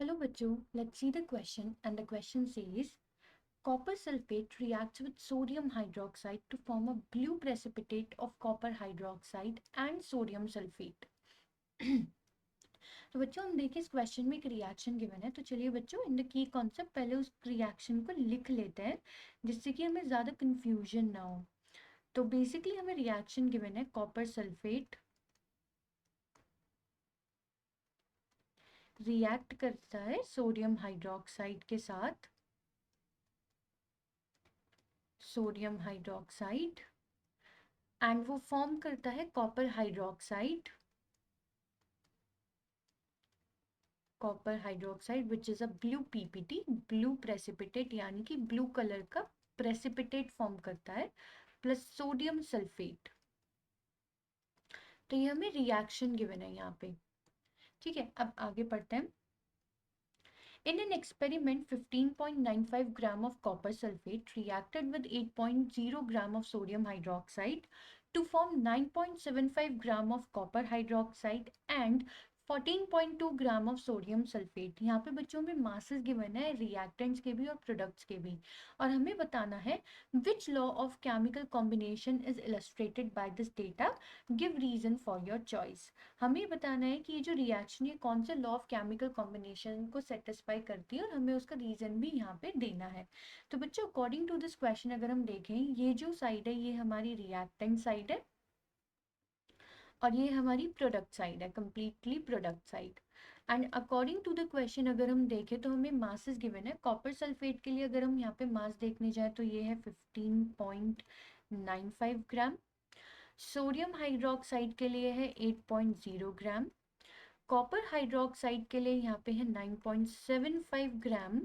Hello बच्चों, let's see the question and the question says copper sulfate reacts with sodium hydroxide to form a blue precipitate of copper hydroxide and sodium sulfate. तो बच्चों हम देखिए इस question में एक reaction given है, तो चलिए बच्चों इन द की कॉन्सेप्ट पहले उस रिएक्शन को लिख लेते हैं जिससे कि हमें ज़्यादा कंफ्यूजन ना हो। तो बेसिकली हमें रिएक्शन गिवन है कॉपर सल्फेट रिएक्ट करता है सोडियम हाइड्रोक्साइड के साथ, सोडियम हाइड्रोक्साइड, एंड वो फॉर्म करता है copper hydroxide, copper hydroxide which is a blue PPT, blue precipitate, यानी कि ब्लू कलर का प्रेसिपिटेट फॉर्म करता है, प्लस सोडियम सल्फेट। तो ये हमें रिएक्शन गिवन है यहाँ पे। ठीक है, अब आगे पढ़ते हैं। In an experiment, 15.95 gram of copper sulfate reacted with 8.0 gram of sodium hydroxide to form 9.75 gram of copper hydroxide and 14.2 gram of sodium sulphate. यहाँ पे बच्चों में मासेस गिवन है रिएक्टेंट्स के भी और प्रोडक्ट्स के भी, और हमें बताना है which law of chemical combination is illustrated by this data, give reason for your choice. हमें बताना है कि ये जो रिएक्शन है कौन से लॉ ऑफ केमिकल कॉम्बिनेशन को सेटिस्फाई करती है और हमें उसका रीजन भी यहाँ पे देना है। तो बच्चों अकॉर्डिंग टू दिस क्वेश्चन अगर हम देखें, ये जो साइड है ये हमारी रिएक्टेंट साइड है और ये हमारी प्रोडक्ट साइड है, completely product side. And according to the question अगर हम देखें तो हमें मासेस गिवन है। कॉपर सल्फेट के लिए अगर हम यहाँ पे मास देखने जाए तो ये है 15.95 ग्राम, सोडियम हाइड्रोक्साइड के लिए है 8.0 ग्राम, कॉपर हाइड्रोक्साइड के लिए यहाँ पे है 9.75 ग्राम,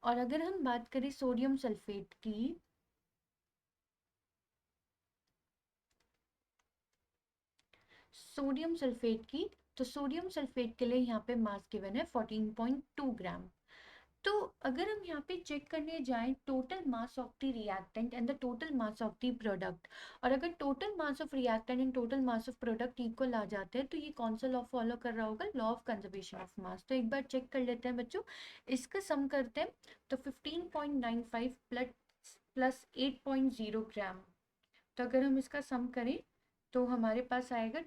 और अगर हम बात करें सोडियम सल्फेट की तो सोडियम सल्फेट के लिए यहाँ पे मास गिवन है 14.2 ग्राम। तो अगर हम यहाँ पे चेक करने जाएं total mass of the reactant and the total mass of the product, और अगर total mass of reactant and total mass of product equal आ जाते हैं तो ये कौन सा लॉ फॉलो कर रहा होगा, लॉ ऑफ कंजर्वेशन ऑफ मास। तो एक बार चेक कर लेते हैं बच्चों, इसका सम करते हैं। तो 15.95 प्लस 8.0 ग्राम, तो अगर हम इसका सम करें तो हमारे पास आएगा,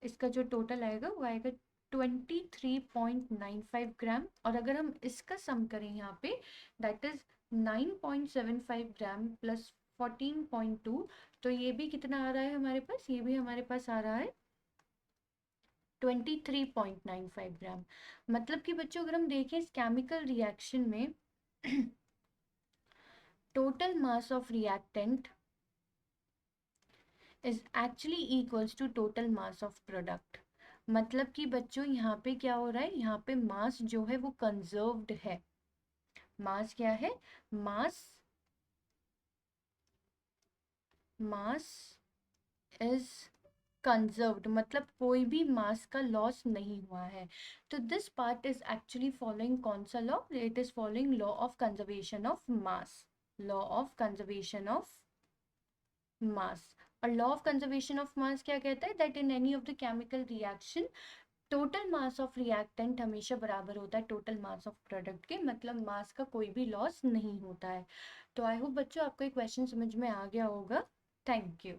इसका जो टोटल आएगा वो आएगा 23.95 ग्राम, और अगर हम इसका सम करें यहाँ पे दैट इज 9.75 ग्राम प्लस 14.2, तो ये भी कितना आ रहा है हमारे पास, ये भी हमारे पास आ रहा है 23.95 ग्राम। मतलब कि बच्चों अगर हम देखें इस केमिकल रिएक्शन में total mass of reactant is actually equals to total mass of product. मतलब कि बच्चों यहाँ पे क्या हो रहा है, यहाँ पे मास जो है वो कंजर्व्ड है। मास क्या है, मास मास इज कंजर्व्ड, मतलब कोई भी मास का लॉस नहीं हुआ है। तो this part is actually following कौन सा law, it is following law of conservation of mass, law of conservation of mass. और law of conservation of mass क्या कहता है, that in any of the chemical reaction total mass of reactant हमेशा बराबर होता है टोटल मास ऑफ प्रोडक्ट के, मतलब मास का कोई भी लॉस नहीं होता है। तो आई होप बच्चों आपको ये क्वेश्चन समझ में आ गया होगा। Thank you.